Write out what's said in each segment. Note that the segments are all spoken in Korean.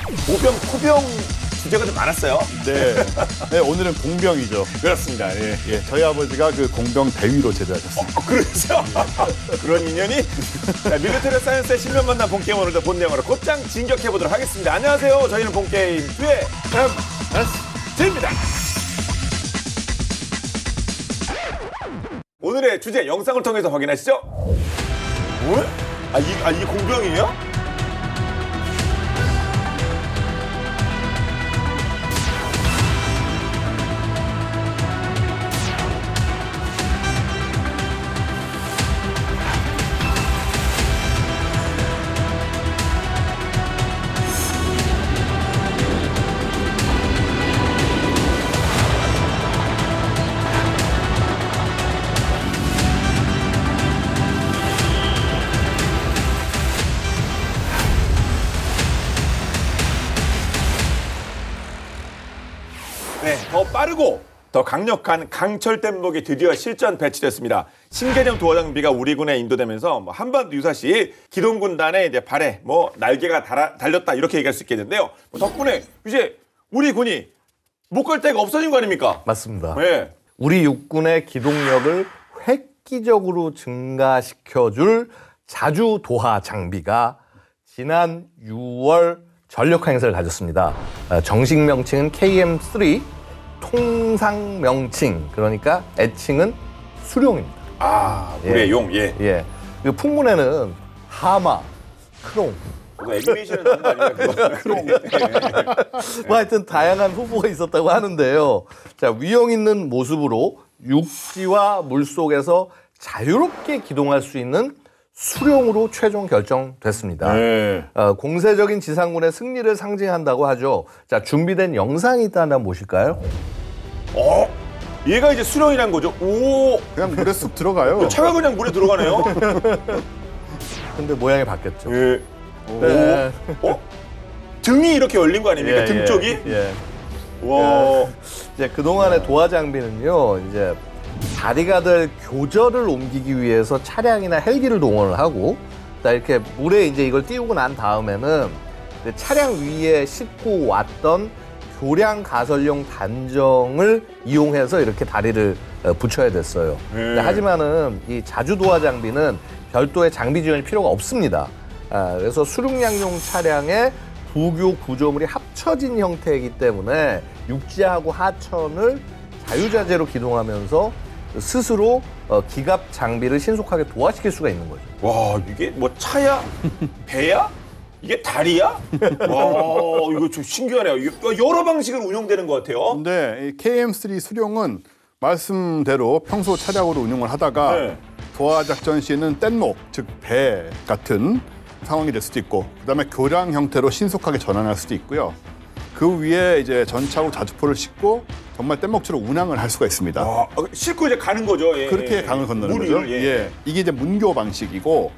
보병, 포병 주제가 좀 많았어요. 네. 네, 오늘은 공병이죠. 그렇습니다. 예. 예, 저희 아버지가 그 공병 대위로 제대하셨습니다. 그렇죠. 그런 인연이. 자, 밀리터리 사이언스의 신명 만남 본게임 오늘도 본 내용으로 곧장 진격해보도록 하겠습니다. 안녕하세요. 저희는 본게임 2의 MS입니다. 오늘의 주제 영상을 통해서 확인하시죠. 뭐? 이게 공병이에요? 네, 더 빠르고 더 강력한 강철 뗏목이 드디어 실전 배치됐습니다. 신개념 도어 장비가 우리 군에 인도되면서 한반도 유사시 기동군단의 이제 발에 날개가 달렸다 이렇게 얘기할 수 있겠는데요. 덕분에 이제 우리 군이 못 갈 데가 없어진 거 아닙니까? 맞습니다. 네. 우리 육군의 기동력을 획기적으로 증가시켜줄 자주 도하 장비가 지난 6월 전력화 행사를 가졌습니다. 정식 명칭은 KM3, 통상 명칭, 그러니까 애칭은 수룡입니다. 우리의 용, 예. 예. 그 풍문에는 하마, 크롱, 애니메이션은 나온 거 아니에요? 크롱. 뭐 하여튼 다양한 후보가 있었다고 하는데요. 자, 위용 있는 모습으로 육지와 물속에서 자유롭게 기동할 수 있는 수룡으로 최종 결정됐습니다. 네. 공세적인 지상군의 승리를 상징한다고 하죠. 자, 준비된 영상이 있다면 보실까요? 얘가 이제 수령이란 거죠. 오, 그냥 물에 쑥 들어가요. 차가 그냥 물에 들어가네요. 근데 모양이 바뀌었죠. 예. 네. 등이 이렇게 열린 거 아닙니까? 예, 등 쪽이? 예. 와. 이제 그동안의 도하 장비는요, 이제 다리가 될 교절을 옮기기 위해서 차량이나 헬기를 동원을 하고, 이렇게 물에 이제 이걸 띄우고 난 다음에는 차량 위에 싣고 왔던 교량 가설용 단정을 이용해서 이렇게 다리를 붙여야 됐어요. 하지만은 이 자주 도하 장비는 별도의 장비 지원이 필요가 없습니다. 그래서 수륙량용 차량의 부교 구조물이 합쳐진 형태이기 때문에 육지하고 하천을 자유자재로 기동하면서 스스로 기갑 장비를 신속하게 도하시킬 수가 있는 거죠. 와, 이게 차야? 배야? 이게 다리야? 와, 이거 좀 신기하네요. 여러 방식으로 운영되는 것 같아요. 근데 이 KM3 수룡은 말씀대로 평소 차량으로 운용을 하다가 네. 도하 작전 시에는 뗏목, 즉 배 같은 상황이 될 수도 있고, 그다음에 교량 형태로 신속하게 전환할 수도 있고요. 그 위에 이제 전차고 자주포를 싣고 정말 뗏목처럼 운항을 할 수가 있습니다. 싣고 이제 가는 거죠. 예. 그렇게 강을 건너는 물을, 거죠. 예. 이게 이제 문교 방식이고,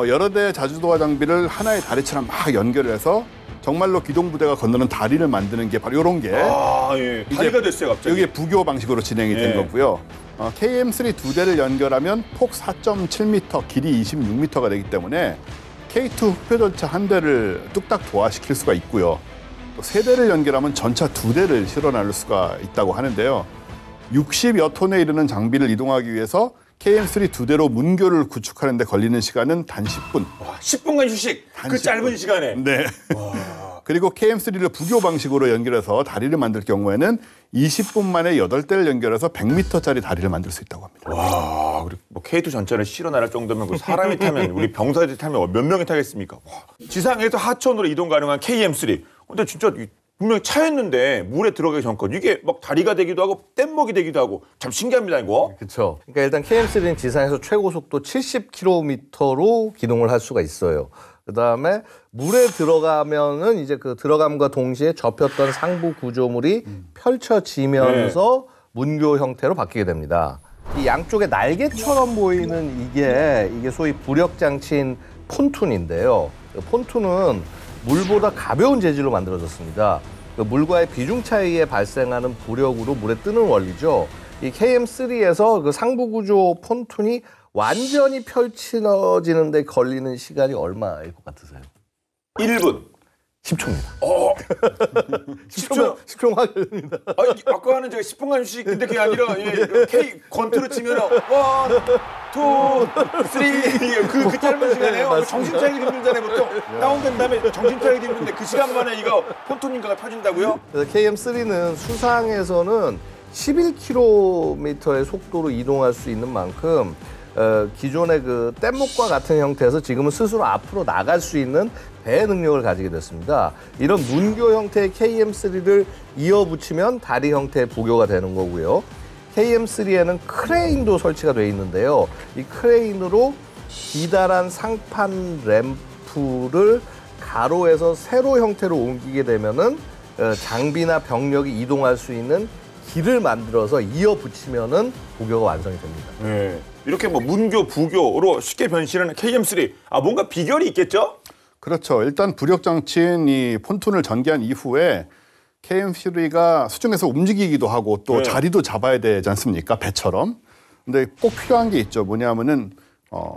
여러 대의 자주도하 장비를 하나의 다리처럼 막 연결해서 정말로 기동부대가 건너는 다리를 만드는 게 바로 이런 게 예. 다리가 됐어요, 갑자기. 이게 부교 방식으로 진행이 된 거고요. KM3 두 대를 연결하면 폭 4.7m, 길이 26m가 되기 때문에 K2 흑표전차 한 대를 뚝딱 도하시킬 수가 있고요. 또 세 대를 연결하면 전차 두 대를 실어 나를 수가 있다고 하는데요. 60여 톤에 이르는 장비를 이동하기 위해서 KM3 두 대로 문교를 구축하는 데 걸리는 시간은 단 10분. 10분간 휴식. 그 10분. 짧은 시간에. 네. 그리고 KM3를 부교 방식으로 연결해서 다리를 만들 경우에는 20분 만에 8대를 연결해서 100m짜리 다리를 만들 수 있다고 합니다. 와, 그리고 K2 전차를 실어 나를 정도면 사람이 타면, 우리 병사들이 타면 몇 명이 타겠습니까? 와. 지상에서 하천으로 이동 가능한 KM3. 근데 진짜 분명히 차였는데 물에 들어가기 전까지 이게 막 다리가 되기도 하고 뗏목이 되기도 하고 참 신기합니다, 이거. 그렇죠. 그러니까 일단 KM3는 지상에서 최고 속도 70km로 기동을 할 수가 있어요. 그다음에 물에 들어가면은 이제 그 들어감과 동시에 접혔던 상부 구조물이 펼쳐지면서 문교 형태로 바뀌게 됩니다. 이 양쪽에 날개처럼 보이는 이게 소위 부력 장치인 폰툰인데요. 폰툰은 물보다 가벼운 재질로 만들어졌습니다. 물과의 비중 차이에 발생하는 부력으로 물에 뜨는 원리죠. 이 KM3에서 그 상부 구조 폰툰이 완전히 펼쳐지는 데 걸리는 시간이 얼마일 것 같으세요? 1분. 10초입니다. 10초 하겠습니다. 아까 하는 제가 10분간 휴식 근데 그게 아니라 K 권투를 치면은 1, 2, 3 그 짧은 시간에요. 정신 차리기 힘들잖아요. 보통 다운된 다음에 정신 차리기 힘든데 그 시간 만에 이거 폰토님과가 펴준다고요? 그래서 KM3는 수상에서는 11km의 속도로 이동할 수 있는 만큼 기존의 그 뗏목과 같은 형태에서 지금은 스스로 앞으로 나갈 수 있는 배 능력을 가지게 됐습니다. 이런 문교 형태의 KM3를 이어붙이면 다리 형태의 부교가 되는 거고요. KM3에는 크레인도 설치가 되어 있는데요. 이 크레인으로 기다란 상판 램프를 가로에서 세로 형태로 옮기게 되면은 장비나 병력이 이동할 수 있는 길을 만들어서 이어붙이면은 부교가 완성이 됩니다. 네. 이렇게 뭐 문교, 부교로 쉽게 변신하는 KM3. 뭔가 비결이 있겠죠? 그렇죠. 일단 부력 장치인 이 폰톤을 전개한 이후에 KM3가 수중에서 움직이기도 하고 또 네. 자리도 잡아야 되지 않습니까? 배처럼. 근데 꼭 필요한 게 있죠. 뭐냐면은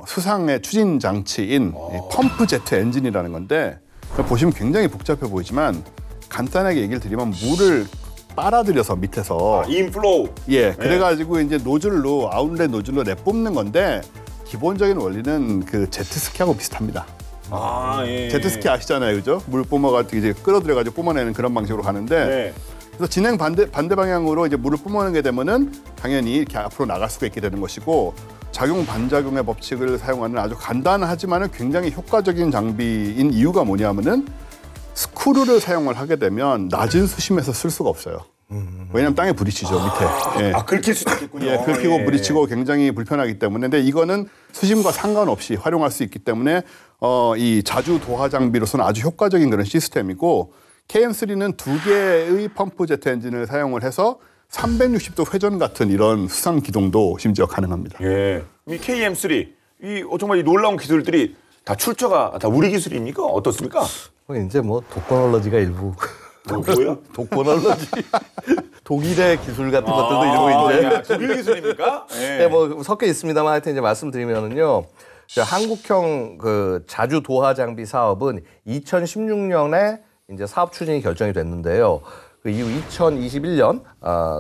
수상의 추진 장치인 이 펌프 제트 엔진이라는 건데 보시면 굉장히 복잡해 보이지만 간단하게 얘기를 드리면 물을 빨아들여서 밑에서 인플로우. 예, 그래가지고 이제 노즐로 아웃렛 노즐로 내뿜는 건데 기본적인 원리는 그 제트스키하고 비슷합니다. 예. 제트스키 아시잖아요, 그죠? 물 뿜어가지고 이제 끌어들여가지고 뿜어내는 그런 방식으로 가는데 네. 그래서 진행 반대 방향으로 이제 물을 뿜어내게 되면은 당연히 이렇게 앞으로 나갈 수가 있게 되는 것이고 작용 반작용의 법칙을 사용하는 아주 간단하지만은 굉장히 효과적인 장비인 이유가 뭐냐면은 스크루를 사용을 하게 되면 낮은 수심에서 쓸 수가 없어요. 왜냐하면 땅에 부딪히죠, 밑에. 예. 긁힐 수도 있겠군요. 예, 긁히고 부딪히고 굉장히 불편하기 때문에. 근데 이거는 수심과 상관없이 활용할 수 있기 때문에 이 자주 도하 장비로서는 아주 효과적인 그런 시스템이고 KM3는 2개의 펌프 제트 엔진을 사용을 해서 360도 회전 같은 이런 수상 기동도 심지어 가능합니다. 예. 이 KM3, 정말 이 놀라운 기술들이 다 출처가 다 우리 기술입니까? 어떻습니까? 이제 뭐 독보놀러지가 일부. 뭐요? 독보놀러지. 독일의 기술 같은 것들도 일부 이제. 독일 기술입니까? 예. 네, 뭐 섞여 있습니다만 하여튼 이제 말씀드리면은요. 한국형 그 자주 도하 장비 사업은 2016년에 이제 사업 추진이 결정이 됐는데요. 그 이후 2021년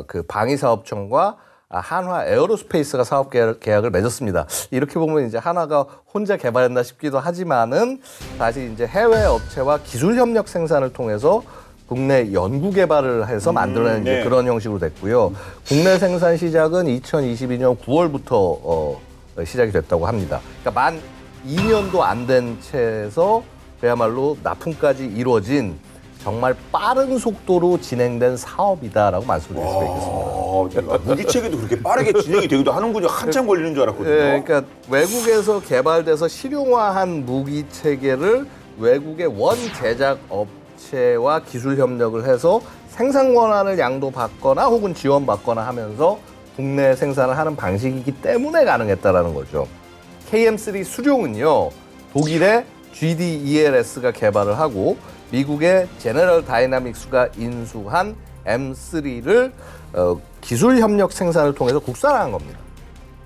그 방위사업청과 한화 에어로스페이스가 사업 계약을 맺었습니다. 이렇게 보면 이제 한화가 혼자 개발했나 싶기도 하지만은 사실 이제 해외 업체와 기술 협력 생산을 통해서 국내 연구 개발을 해서 만들어낸 이제 네. 그런 형식으로 됐고요. 국내 생산 시작은 2022년 9월부터 시작이 됐다고 합니다. 그러니까 만 2년도 안 된 채에서 그야말로 납품까지 이루어진 정말 빠른 속도로 진행된 사업이다라고 말씀드릴 수가 있겠습니다. 무기체계도 그렇게 빠르게 진행이 되기도 하는군요. 한참 걸리는 줄 알았거든요. 네, 그러니까 외국에서 개발돼서 실용화한 무기 체계를 외국의 원 제작 업체와 기술 협력을 해서 생산 권한을 양도받거나 혹은 지원받거나 하면서 국내 생산을 하는 방식이기 때문에 가능했다라는 거죠. KM3 수룡은요, 독일의 GDELS가 개발을 하고 미국의 제너럴 다이나믹스가 인수한 M3를 기술 협력 생산을 통해서 국산화한 겁니다.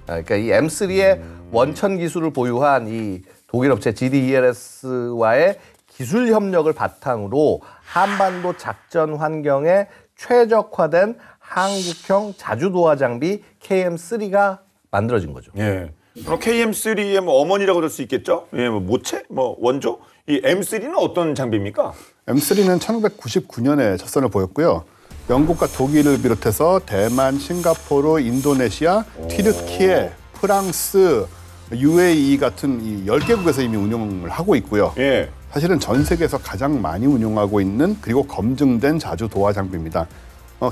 그러니까 이 M3의 원천 기술을 보유한 이 독일 업체 GDELS와의 기술 협력을 바탕으로 한반도 작전 환경에 최적화된 한국형 자주도하 장비 KM3가 만들어진 거죠. 예. 그럼 KM3의 뭐 어머니라고 할 수 있겠죠? 예, 뭐 모체, 뭐 원조. 이 M3는 어떤 장비입니까? M3는 1999년에 첫 선을 보였고요. 영국과 독일을 비롯해서 대만, 싱가포르, 인도네시아, 튀르키예, 프랑스, UAE 같은 이 10개국에서 이미 운영을 하고 있고요. 예. 사실은 전 세계에서 가장 많이 운용하고 있는 그리고 검증된 자주 도하 장비입니다.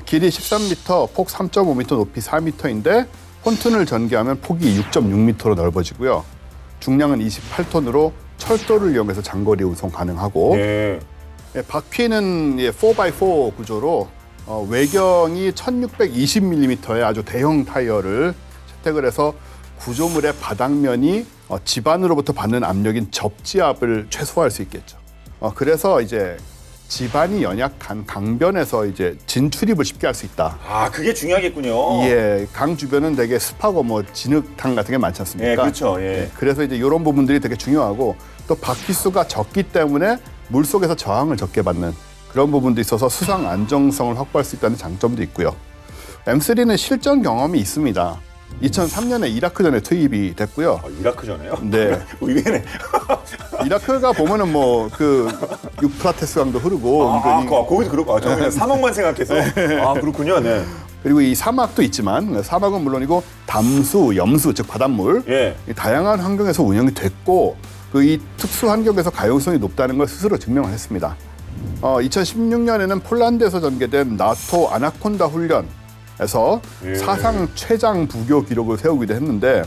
길이 13m, 폭 3.5m, 높이 4m인데 폰튼을 전개하면 폭이 6.6m로 넓어지고요. 중량은 28톤으로 철도를 이용해서 장거리 운송 가능하고 예. 바퀴는 4x4 구조로 외경이 1620mm의 아주 대형 타이어를 채택을 해서 구조물의 바닥면이 지반으로부터 받는 압력인 접지압을 최소화할 수 있겠죠. 그래서 이제 지반이 연약한 강변에서 이제 진출입을 쉽게 할 수 있다. 그게 중요하겠군요. 예, 강 주변은 되게 습하고 뭐 진흙탕 같은 게 많지 않습니까? 예, 그렇죠. 예. 그래서 이제 이런 부분들이 되게 중요하고 또 바퀴 수가 적기 때문에 물 속에서 저항을 적게 받는 그런 부분도 있어서 수상 안정성을 확보할 수 있다는 장점도 있고요. M3는 실전 경험이 있습니다. 2003년에 이라크전에 투입이 됐고요. 이라크전에요? 네. 의외네. 이라크가 보면은 뭐 그 유프라테스 강도 흐르고 은근히 거기서 그렇고 저는 그냥 사막만 생각해서 그렇군요. 네. 그리고 이 사막도 있지만 사막은 물론이고 담수, 염수 즉 바닷물 예. 이 다양한 환경에서 운영이 됐고 그 이 특수 환경에서 가용성이 높다는 걸 스스로 증명을 했습니다. 2016년에는 폴란드에서 전개된 나토 아나콘다 훈련에서 사상 최장 부교 기록을 세우기도 했는데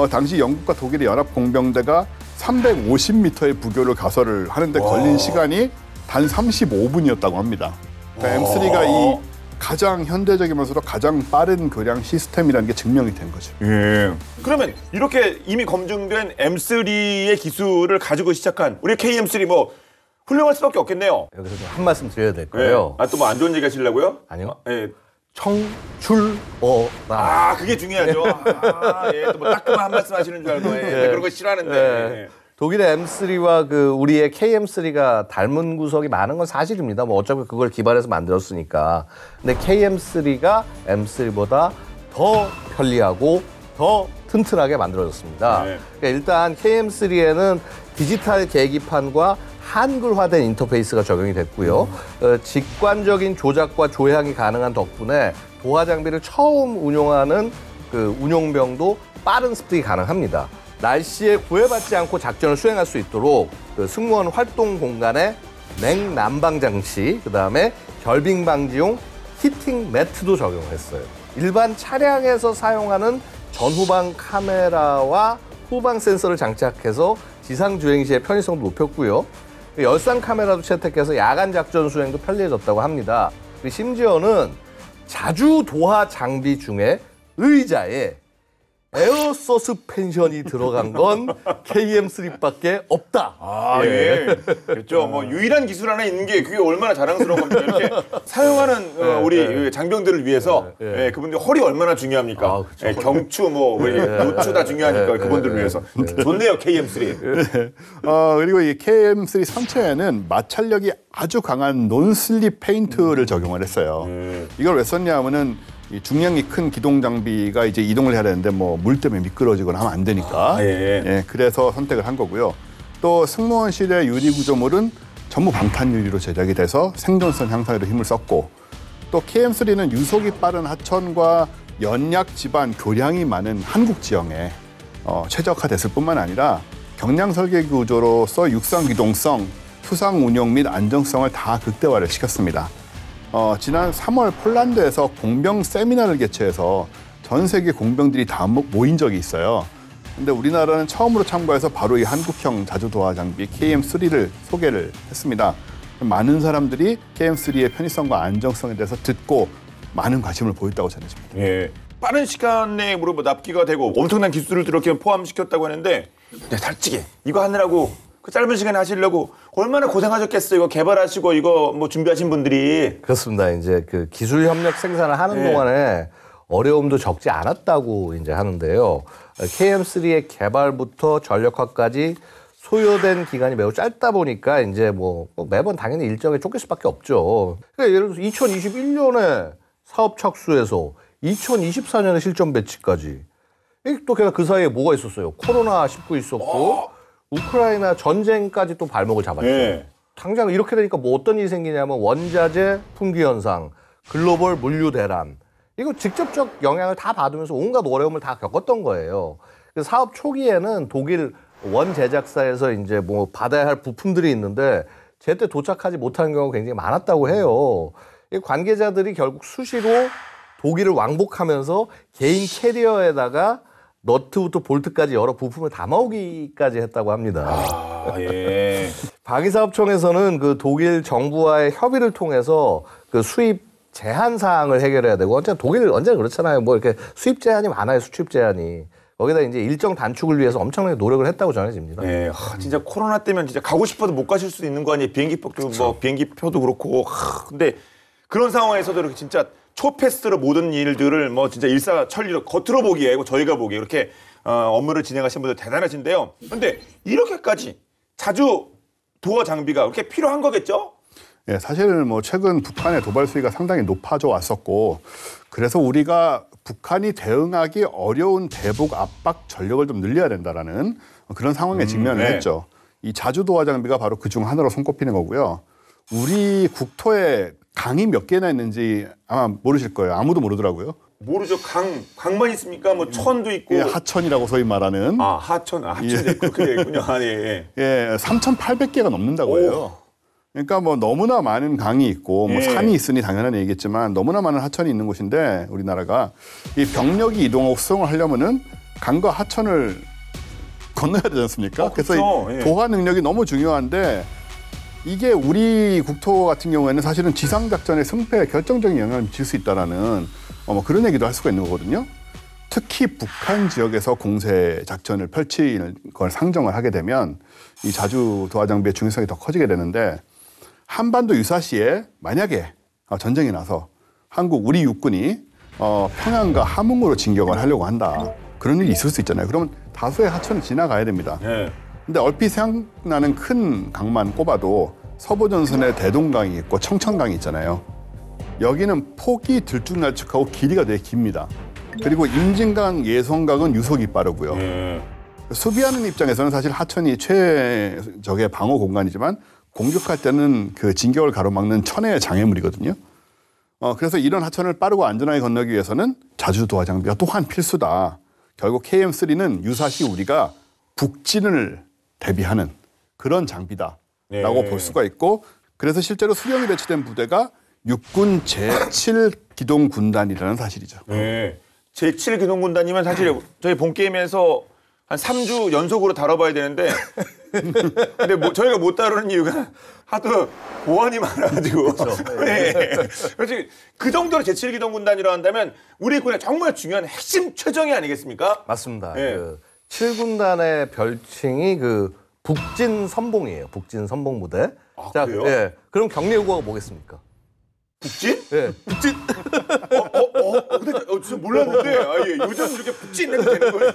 당시 영국과 독일의 연합 공병대가 350m의 부교를 가설을 하는데 걸린 시간이 단 35분이었다고 합니다. 그러니까 M3가 이 가장 현대적이면서도 가장 빠른 교량 시스템이라는 게 증명이 된 거죠. 예. 그러면 이렇게 이미 검증된 M3의 기술을 가지고 시작한 우리 KM3 뭐 훌륭할 수밖에 없겠네요. 여기서 좀 한 말씀 드려야 될 거예요. 또 뭐 안 좋은 얘기 하시려고요? 아니요. 예. 청출어라. 그게 중요하죠. 또 뭐 따끔한 한 말씀 하시는 줄 알고 그런 거 싫어하는데. 예. 독일의 M3와 그 우리의 KM3가 닮은 구석이 많은 건 사실입니다. 뭐 어차피 그걸 기반해서 만들었으니까. 근데 KM3가 M3보다 더 편리하고 더 튼튼하게 만들어졌습니다. 네. 그러니까 일단 KM3에는 디지털 계기판과 한글화된 인터페이스가 적용이 됐고요. 직관적인 조작과 조향이 가능한 덕분에 도하 장비를 처음 운용하는 그 운용병도 빠른 습득이 가능합니다. 날씨에 구애받지 않고 작전을 수행할 수 있도록 그 승무원 활동 공간에 냉난방 장치, 그다음에 결빙 방지용 히팅 매트도 적용했어요. 일반 차량에서 사용하는 전후방 카메라와 후방 센서를 장착해서 지상 주행 시의 편의성도 높였고요. 열상 카메라도 채택해서 야간 작전 수행도 편리해졌다고 합니다. 그리고 심지어는 자주 도하 장비 중에 의자에 에어 서스펜션이 들어간 건 KM3밖에 없다. 그렇죠. 뭐 유일한 기술 하나 있는 게 그게 얼마나 자랑스러운 겁니까? 이렇게 사용하는 우리 장병들을 위해서 그분들 헐이 얼마나 중요합니까? 경추, 노추 다 중요하니까 그분들을 위해서 좋네요 KM3. 그리고 이 KM3 선체에는 마찰력이 아주 강한 논슬립 페인트를 적용을 했어요. 이걸 왜 썼냐면은 이 중량이 큰 기동 장비가 이제 이동을 해야 되는데 뭐 물 때문에 미끄러지거나 하면 안 되니까 그래서 선택을 한 거고요. 또 승무원실의 유리 구조물은 전부 방탄 유리로 제작이 돼서 생존성 향상에도 힘을 썼고 또 KM3는 유속이 빠른 하천과 연약 지반 교량이 많은 한국 지형에 최적화됐을 뿐만 아니라 경량 설계 구조로서 육상 기동성, 수상 운용 및 안정성을 다 극대화를 시켰습니다. 지난 3월 폴란드에서 공병 세미나를 개최해서 전 세계 공병들이 다 모인 적이 있어요. 근데 우리나라는 처음으로 참가해서 바로 이 한국형 자주도하 장비 KM3를 소개를 했습니다. 많은 사람들이 KM3의 편의성과 안정성에 대해서 듣고 많은 관심을 보였다고 전해집니다. 빠른 시간 내에 뭐 납기가 되고 엄청난 기술을 이렇게 포함시켰다고 하는데 솔직히 이거 하느라고 그 짧은 시간에 하시려고 얼마나 고생하셨겠어요. 이거 개발하시고 이거 뭐 준비하신 분들이. 그렇습니다. 이제 그 기술 협력 생산을 하는 동안에 어려움도 적지 않았다고 이제 하는데요. KM3의 개발부터 전력화까지 소요된 기간이 매우 짧다 보니까 이제 뭐 매번 당연히 일정에 쫓길 수밖에 없죠. 그러니까 예를 들어서 2021년에 사업 착수해서 2024년에 실전 배치까지. 또 게다가 그 사이에 뭐가 있었어요? 코로나19 있었고 우크라이나 전쟁까지 또 발목을 잡았죠. 당장 이렇게 되니까 뭐 어떤 일이 생기냐면 원자재 품귀 현상, 글로벌 물류 대란. 이거 직접적 영향을 다 받으면서 온갖 어려움을 다 겪었던 거예요. 그래서 사업 초기에는 독일 원 제작사에서 이제 뭐 받아야 할 부품들이 있는데 제때 도착하지 못하는 경우가 굉장히 많았다고 해요. 관계자들이 결국 수시로 독일을 왕복하면서 개인 캐리어에다가 너트부터 볼트까지 여러 부품을 담아오기까지 했다고 합니다. 방위사업청에서는 그 독일 정부와의 협의를 통해서 그 수입 제한 사항을 해결해야 되고, 독일 언제나 그렇잖아요. 뭐 이렇게 수입 제한이 많아요, 수출 제한이. 거기다 이제 일정 단축을 위해서 엄청나게 노력을 했다고 전해집니다. 진짜 코로나 때면 진짜 가고 싶어도 못 가실 수도 있는 거 아니에요. 비행기표도 뭐 비행기표도 그렇고. 근데 그런 상황에서도 이렇게 진짜 초패스트로 모든 일들을 뭐 진짜 일사천리로 겉으로 보기에 저희가 보기에 이렇게 업무를 진행하신 분들 대단하신데요. 근데 이렇게까지 자주 도어 장비가 그렇게 필요한 거겠죠? 예, 사실 뭐 최근 북한의 도발 수위가 상당히 높아져 왔었고 그래서 우리가 북한이 대응하기 어려운 대북 압박 전력을 좀 늘려야 된다라는 그런 상황에 직면을 네. 했죠. 이 자주 도하 장비가 바로 그중 하나로 손꼽히는 거고요. 우리 국토에 강이 몇 개나 있는지 아마 모르실 거예요. 아무도 모르더라고요. 모르죠. 강만 있습니까? 뭐 천도 있고. 예, 하천이라고 소위 말하는 하천 그렇게 되겠군요. 예. 예, 3,800개가 넘는다고 해요. 그러니까 뭐 너무나 많은 강이 있고 뭐 산이 있으니 당연한 얘기겠지만 너무나 많은 하천이 있는 곳인데 우리나라가 이 병력이 이동하고 수송을 하려면은 강과 하천을 건너야 되지 않습니까? 그래서 이 도하 능력이 너무 중요한데 이게 우리 국토 같은 경우에는 사실은 지상작전의 승패에 결정적인 영향을 미칠 수 있다라는 뭐 그런 얘기도 할 수가 있는 거거든요. 특히 북한 지역에서 공세 작전을 펼칠 걸 상정을 하게 되면 이 자주 도하 장비의 중요성이 더 커지게 되는데 한반도 유사시에 만약에 전쟁이 나서 우리 육군이 평양과 함흥으로 진격을 하려고 한다. 그런 일이 있을 수 있잖아요. 그러면 다수의 하천을 지나가야 됩니다. 근데 얼핏 생각나는 큰 강만 꼽아도 서부전선에 대동강이 있고 청천강이 있잖아요. 여기는 폭이 들쭉날쭉하고 길이가 되게 깁니다. 그리고 임진강, 예성강은 유속이 빠르고요. 수비하는 입장에서는 사실 하천이 최적의 방어 공간이지만 공격할 때는 그 진격을 가로막는 천혜의 장애물이거든요. 그래서 이런 하천을 빠르고 안전하게 건너기 위해서는 자주 도하 장비가 또한 필수다. 결국 KM3는 유사시 우리가 북진을 대비하는 그런 장비다라고 볼 수가 있고 그래서 실제로 수령이 배치된 부대가 육군 제7기동군단이라는 사실이죠. 제7기동군단이면 사실 저희 본게임에서 한 3주 연속으로 다뤄봐야 되는데 근데 뭐 저희가 못 다루는 이유가 하도 보안이 많아가지고 그렇죠. 그 정도로 제7기동군단이라고 한다면 우리 군의 정말 중요한 핵심 최정예 아니겠습니까? 맞습니다. 그 7군단의 별칭이 그 북진 선봉이에요. 북진 선봉부대. 자, 그래요? 예. 그럼 경례 요구가 뭐겠습니까? 북진? 예. 북진? 근데 진짜 몰랐는데 요즘 이렇게 북진 해도 되는 거예요?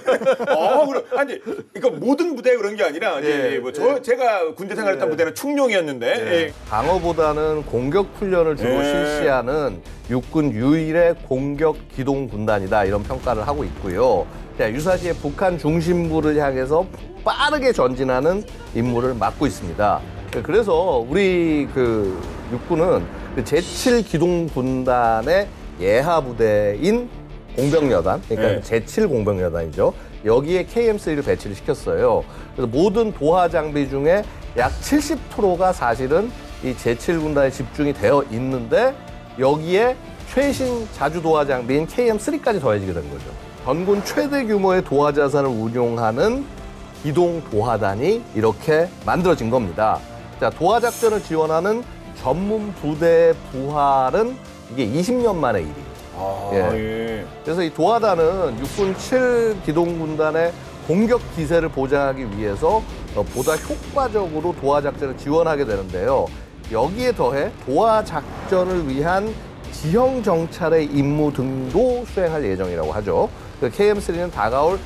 아니, 그러니까 모든 부대 그런 게 아니라 제가 군대 생활했던 부대는 충룡이었는데 방어보다는 공격 훈련을 주로 실시하는 육군 유일의 공격 기동 군단이다 이런 평가를 하고 있고요. 자, 유사시에 북한 중심부를 향해서 빠르게 전진하는 임무를 맡고 있습니다. 그래서 우리 그 육군은 그 제7기동군단의 예하 부대인 공병여단, 그러니까 제7공병여단이죠. 여기에 KM3를 배치를 시켰어요. 그래서 모든 도하 장비 중에 약 70%가 사실은 이 제7군단에 집중이 되어 있는데 여기에 최신 자주 도하 장비인 KM3까지 더해지게 된 거죠. 전군 최대 규모의 도하 자산을 운용하는 기동 도하단이 이렇게 만들어진 겁니다. 자, 도하 작전을 지원하는 전문 부대의 부활은 이게 20년 만의 일이에요. 그래서 이 도하단은 육군 7기동군단의 공격 기세를 보장하기 위해서 보다 효과적으로 도하 작전을 지원하게 되는데요. 여기에 더해 도하 작전을 위한 지형 정찰의 임무 등도 수행할 예정이라고 하죠. KM3는 다가올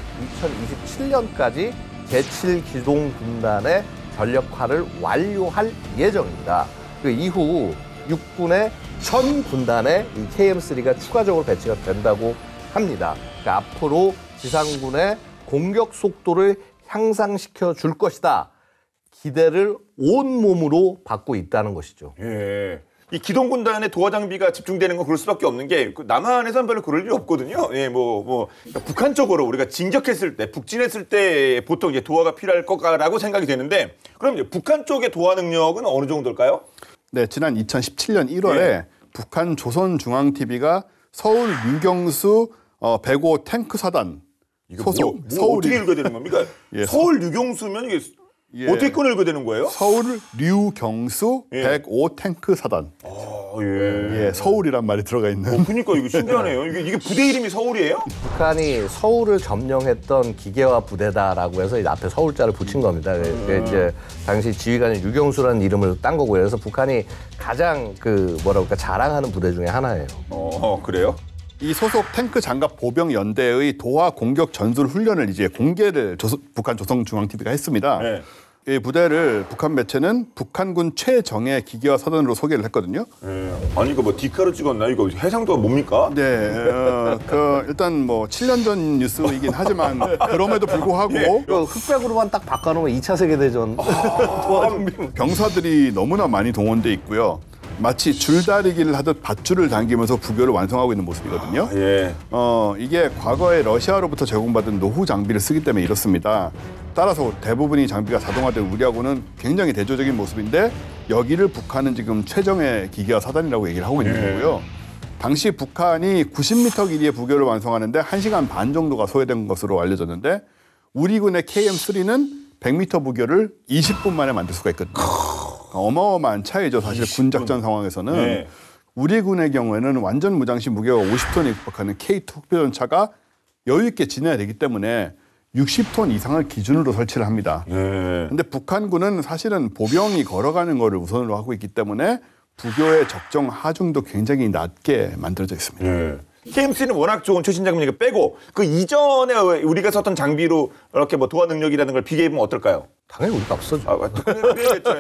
2027년까지 제7기동군단의 전력화를 완료할 예정입니다. 그 이후 육군의 전 군단에 이 KM3가 추가적으로 배치가 된다고 합니다. 그러니까 앞으로 지상군의 공격 속도를 향상시켜 줄 것이다. 기대를 온몸으로 받고 있다는 것이죠. 이 기동군단의 도하 장비가 집중되는 건 그럴 수밖에 없는 게 남한에서는 별로 그럴 일이 없거든요. 그러니까 북한 쪽으로 우리가 진격했을 때, 북진했을 때 보통 이제 도하가 필요할 거라고 생각이 되는데 그럼 이제 북한 쪽의 도하 능력은 어느 정도일까요? 네, 지난 2017년 1월에 북한 조선중앙TV가 서울 유경수 105 탱크사단 소속 어떻게 읽어야 되는 겁니까? 서울 유경수면 이게 어떻게 끊어야 되는 거예요? 서울 류경수 105 탱크사단. 서울이란 말이 들어가 있는. 그러니까 이거 신기하네요. 이게 부대 이름이 서울이에요? 북한이 서울을 점령했던 기계화 부대다라고 해서 앞에 서울자를 붙인 겁니다. 이제 당시 지휘관인 유경수라는 이름을 딴 거고요. 그래서 북한이 가장 자랑하는 부대 중에 하나예요. 그래요? 이 소속 탱크 장갑 보병 연대의 도하 공격 전술 훈련을 이제 공개를 북한 조선중앙TV가 했습니다. 이 부대를 북한 매체는 북한군 최정예 기계화 사단으로 소개를 했거든요. 아니 이거 뭐 디카로 찍었나? 이거 해상도가 뭡니까? 네, 일단 뭐 7년 전 뉴스이긴 하지만 그럼에도 불구하고 이거 흑백으로만 딱 바꿔놓으면 2차 세계대전 병사들이 너무나 많이 동원돼 있고요. 마치 줄다리기를 하듯 밧줄을 당기면서 부교를 완성하고 있는 모습이거든요. 예. 이게 과거에 러시아로부터 제공받은 노후 장비를 쓰기 때문에 이렇습니다. 따라서 대부분이 장비가 자동화된 우리하고는 굉장히 대조적인 모습인데 여기를 북한은 지금 최정예 기계화 사단이라고 얘기를 하고 있는 거고요. 당시 북한이 90m 길이의 부교를 완성하는데 1시간 반 정도가 소요된 것으로 알려졌는데 우리 군의 KM3는 100m 부교를 20분 만에 만들 수가 있거든요. 어마어마한 차이죠. 사실 군작전 상황에서는. 네. 우리 군의 경우에는 완전 무장시 무게가 50톤에 육박하는 K2 흑표전차가 여유 있게 지내야 되기 때문에 60톤 이상을 기준으로 설치를 합니다. 그런데 북한군은 사실은 보병이 걸어가는 거를 우선으로 하고 있기 때문에 부교의 적정 하중도 굉장히 낮게 만들어져 있습니다. KM3는 워낙 좋은 최신 장비니까 빼고 그 이전에 우리가 썼던 장비로 이렇게 뭐 도하 능력이라는 걸 비교해보면 어떨까요? 당연히 우리가 앞서죠. 그렇죠.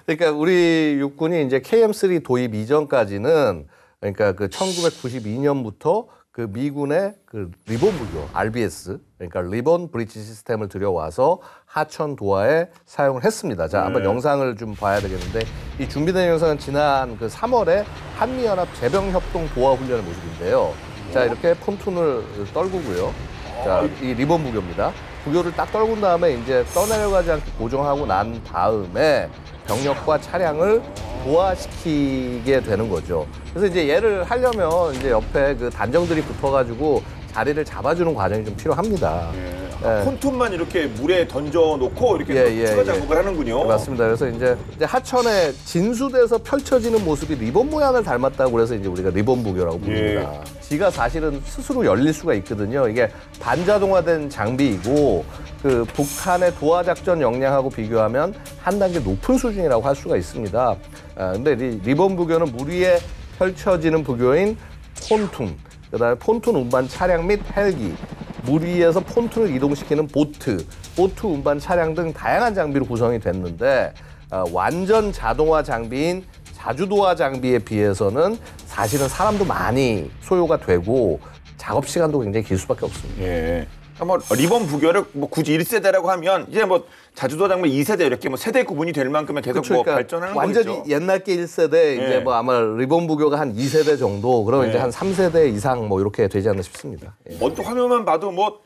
그러니까 우리 육군이 이제 KM3 도입 이전까지는 그러니까 그 1992년부터 그 미군의 그 리본 부교 RBS 그러니까 리본 브리지 시스템을 들여와서 하천 도하에 사용을 했습니다. 자, 한번 영상을 좀 봐야 되겠는데 이 준비된 영상은 지난 그 3월에 한미연합 제병협동 도하 훈련의 모습인데요. 자, 이렇게 폰툰을 떨구고요. 자, 이 리본 부교입니다. 부교를 딱 떨군 다음에 이제 떠내려가지 않게 고정하고 난 다음에 병력과 차량을 도하시키게 되는 거죠. 그래서 이제 얘를 하려면 이제 옆에 그 단정들이 붙어가지고 자리를 잡아주는 과정이 좀 필요합니다. 폰톤만 이렇게 물에 던져놓고 이렇게 추가 작업을 하는군요. 맞습니다. 그래서 이제 하천에 진수돼서 펼쳐지는 모습이 리본 모양을 닮았다고 그래서 이제 우리가 리본 부교라고 부릅니다. 지가 사실은 스스로 열릴 수가 있거든요. 이게 반자동화된 장비이고 그 북한의 도하 작전 역량하고 비교하면 한 단계 높은 수준이라고 할 수가 있습니다. 근데 리본 부교는 물 위에 펼쳐지는 부교인 폰툰, 그다음에 폰툰 운반 차량 및 헬기, 물 위에서 폰툰을 이동시키는 보트 운반 차량 등 다양한 장비로 구성이 됐는데 완전 자동화 장비인 자주도화 장비에 비해서는 사실은 사람도 많이 소요가 되고 작업 시간도 굉장히 길 수밖에 없습니다. 뭐 리본 부교를 뭐 굳이 1세대라고 하면 이제 뭐 자주도화 장비 2세대 이렇게 뭐 세대 구분이 될 만큼의 계속 그렇죠. 뭐 그러니까 발전하는 완전히 거죠. 옛날 게 1세대 이제 뭐 아마 리본 부교가 한 2세대 정도 그러면 이제 한 3세대 이상 뭐 이렇게 되지 않나 싶습니다. 언뜻 화면만 봐도 뭐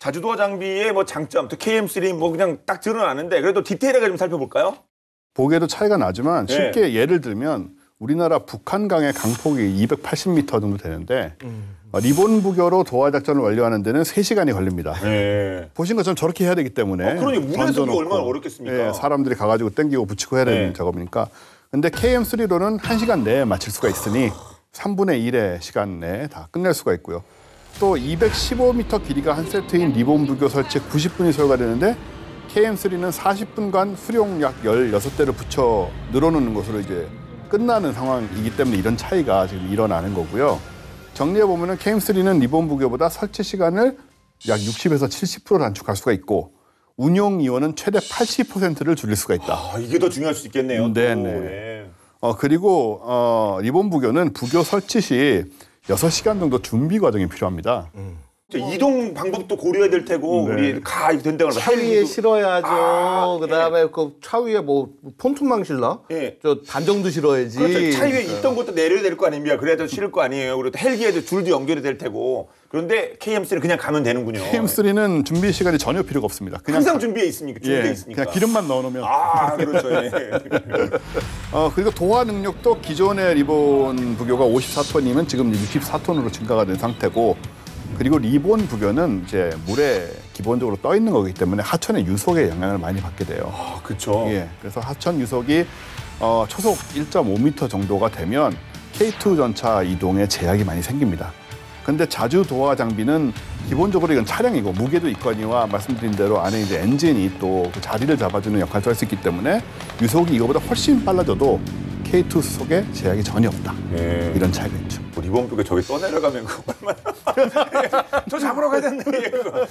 자주도화 장비의 뭐 장점, 또 KM3 뭐 그냥 딱 드러나는데 그래도 디테일하게 좀 살펴볼까요? 보기에도 차이가 나지만 쉽게 예를 들면 우리나라 북한강의 강폭이 280m 정도 되는데 리본 부교로 도하 작전을 완료하는 데는 3시간이 걸립니다. 보신 것처럼 저렇게 해야 되기 때문에 그러니 물에서 그게 얼마나 어렵겠습니까? 사람들이 가가지고 땡기고 붙이고 해야 되는 작업이니까. 근데 KM3로는 1시간 내에 마칠 수가 있으니 3분의 1의 시간 내에 다 끝낼 수가 있고요. 또 215m 길이가 한 세트인 리본 부교 설치에 90분이 소요가 되는데 KM3는 40분간 수령 약 16대를 붙여 늘어놓는 것으로 이제 끝나는 상황이기 때문에 이런 차이가 지금 일어나는 거고요. 정리해 보면은 KM3는 리본 부교보다 설치 시간을 약 60에서 70% 단축할 수가 있고 운용 이원은 최대 80%를 줄일 수가 있다. 이게 더 중요할 수 있겠네요. 네네. 그리고 리본 부교는 부교 설치 시 6시간 정도 준비 과정이 필요합니다. 이동 방법도 고려해야 될 테고 우리 가 된다고 차 위에 실어야죠. 그다음에 그 차 위에 뭐 폰툰망 실나? 저 단정도 실어야지. 그렇죠. 차 위에 있던 것도 내려야 될 거 아닙니까? 그래야 더 실을 거 아니에요. 그리고 또 헬기에도 줄도 연결이 될 테고. 그런데 KM3는 그냥 가면 되는군요. KM3는 준비 시간이 전혀 필요가 없습니다. 그냥 항상 준비해 있으니까. 준비해 있으니까. 그냥 기름만 넣어놓으면. 그렇죠. 그리고 도하 능력도 기존의 리본 부교가 54톤이면 지금 64톤으로 증가가 된 상태고 그리고 리본 부교는 이제 물에 기본적으로 떠 있는 거기 때문에 하천의 유속에 영향을 많이 받게 돼요. 그렇죠. 그래서 하천 유속이 초속 1.5m 정도가 되면 K2 전차 이동에 제약이 많이 생깁니다. 근데 자주도하 장비는 기본적으로 이건 차량이고 무게도 있거니와 말씀드린 대로 안에 이제 엔진이 또 그 자리를 잡아주는 역할을 할 수 있기 때문에 유속이 이거보다 훨씬 빨라져도 K2 속에 제약이 전혀 없다. 예. 이런 차이가 있죠. 리본 부교 저기 떠내려가면 그거 얼마나 저 잡으러 가야 되는데 그거.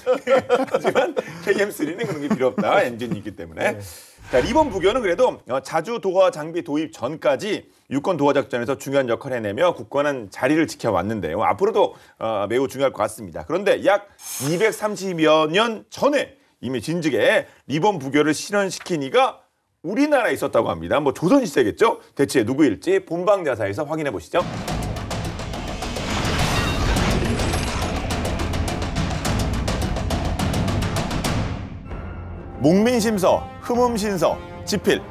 하지만 KM3는 그런 게 필요 없다. 엔진이 있기 때문에. 자, 리본 부교는 그래도 자주 도하 장비 도입 전까지 유권 도하 작전에서 중요한 역할을 해내며 굳건한 자리를 지켜왔는데요. 앞으로도 매우 중요할 것 같습니다. 그런데 약 230여 년 전에 이미 진즉에 리본 부교를 실현시킨 이가 우리나라에 있었다고 합니다. 뭐 조선시대겠죠? 대체 누구일지 본방자사에서 확인해 보시죠. 목민심서, 흠음신서, 지필,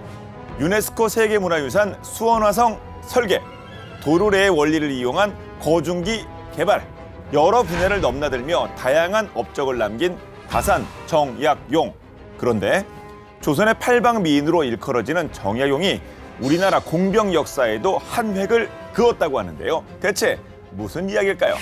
유네스코 세계문화유산 수원화성 설계, 도르래의 원리를 이용한 거중기 개발, 여러 분야를 넘나들며 다양한 업적을 남긴 다산, 정약, 용. 그런데 조선의 팔방미인으로 일컬어지는 정약용이 우리나라 공병 역사에도 한 획을 그었다고 하는데요. 대체 무슨 이야기일까요?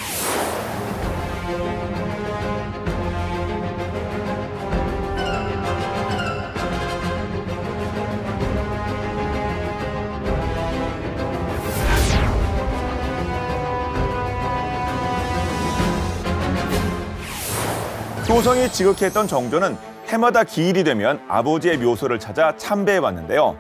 효성이 지극했던 정조는 해마다 기일이 되면 아버지의 묘소를 찾아 참배해왔는데요.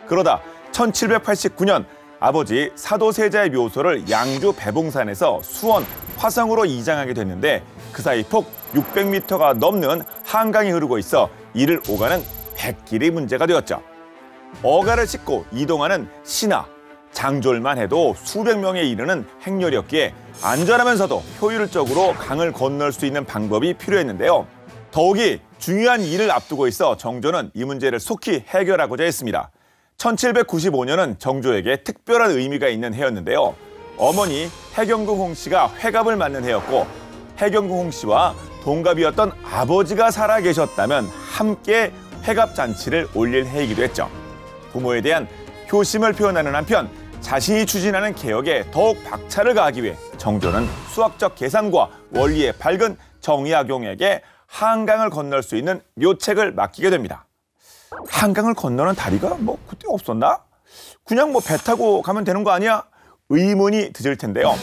그러다 1789년 아버지 사도세자의 묘소를 양주 배봉산에서 수원 화성으로 이장하게 됐는데 그 사이 폭 600m가 넘는 한강이 흐르고 있어 이를 오가는 백길이 문제가 되었죠. 어가를 싣고 이동하는 신하, 장졸만 해도 수백 명에 이르는 행렬이었기에 안전하면서도 효율적으로 강을 건널 수 있는 방법이 필요했는데요. 더욱이 중요한 일을 앞두고 있어 정조는 이 문제를 속히 해결하고자 했습니다. 1795년은 정조에게 특별한 의미가 있는 해였는데요. 어머니 해경궁 홍씨가 회갑을 맞는 해였고 해경궁 홍씨와 동갑이었던 아버지가 살아계셨다면 함께 회갑잔치를 올릴 해이기도 했죠. 부모에 대한 효심을 표현하는 한편 자신이 추진하는 개혁에 더욱 박차를 가하기 위해 정조는 수학적 계산과 원리에 밝은 정약용에게 한강을 건널 수 있는 묘책을 맡기게 됩니다. 한강을 건너는 다리가 뭐 그때 없었나? 그냥 뭐 배 타고 가면 되는 거 아니야? 의문이 드실 텐데요.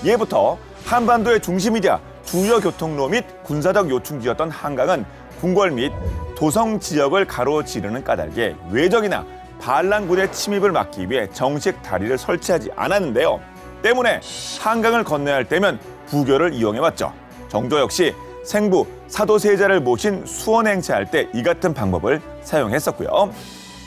예부터 한반도의 중심이자 주요 교통로 및 군사적 요충지였던 한강은 궁궐 및 도성 지역을 가로지르는 까닭에 외적이나 반란군의 침입을 막기 위해 정식 다리를 설치하지 않았는데요. 때문에 한강을 건너야 할 때면 부교를 이용해왔죠. 정조 역시 생부 사도세자를 모신 수원 행차할 때 이 같은 방법을 사용했었고요.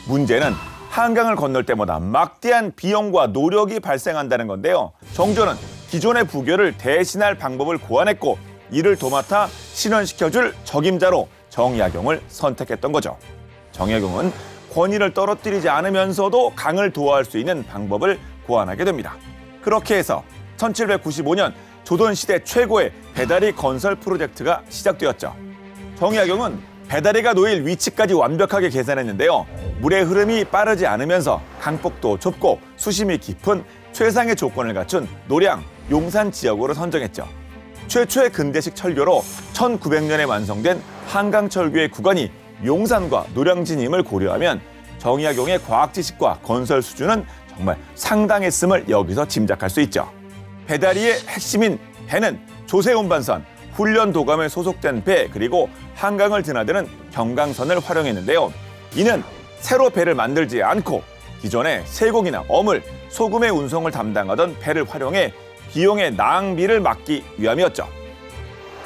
문제는 한강을 건널 때마다 막대한 비용과 노력이 발생한다는 건데요. 정조는 기존의 부교를 대신할 방법을 고안했고 이를 도맡아 실현시켜줄 적임자로 정약용을 선택했던 거죠. 정약용은 권위를 떨어뜨리지 않으면서도 강을 도하할 수 있는 방법을 고안하게 됩니다. 그렇게 해서 1795년 조선시대 최고의 배다리 건설 프로젝트가 시작되었죠. 정약용은 배다리가 놓일 위치까지 완벽하게 계산했는데요. 물의 흐름이 빠르지 않으면서 강폭도 좁고 수심이 깊은 최상의 조건을 갖춘 노량, 용산 지역으로 선정했죠. 최초의 근대식 철교로 1900년에 완성된 한강철교의 구간이 용산과 노량진임을 고려하면 정약용의 과학 지식과 건설 수준은 정말 상당했음을 여기서 짐작할 수 있죠. 배다리의 핵심인 배는 조세운반선, 훈련 도감에 소속된 배 그리고 한강을 드나드는 경강선을 활용했는데요. 이는 새로 배를 만들지 않고 기존에 세곡이나 어물, 소금의 운송을 담당하던 배를 활용해 비용의 낭비를 막기 위함이었죠.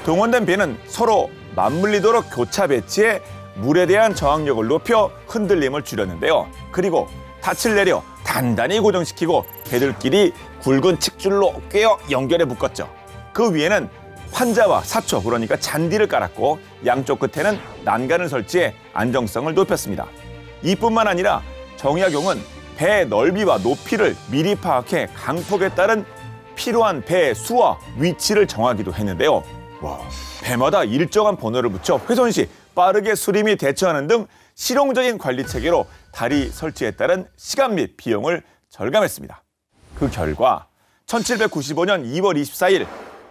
동원된 배는 서로 맞물리도록 교차 배치해 물에 대한 저항력을 높여 흔들림을 줄였는데요. 그리고 닻을 내려 단단히 고정시키고 배들끼리 굵은 칡줄로 꿰어 연결해 묶었죠. 그 위에는 환자와 사초, 그러니까 잔디를 깔았고 양쪽 끝에는 난간을 설치해 안정성을 높였습니다. 이뿐만 아니라 정약용은 배의 넓이와 높이를 미리 파악해 강폭에 따른 필요한 배의 수와 위치를 정하기도 했는데요. 와, 배마다 일정한 번호를 붙여 훼손 시 빠르게 수리 대처하는 등 실용적인 관리 체계로 다리 설치에 따른 시간 및 비용을 절감했습니다. 그 결과 1795년 2월 24일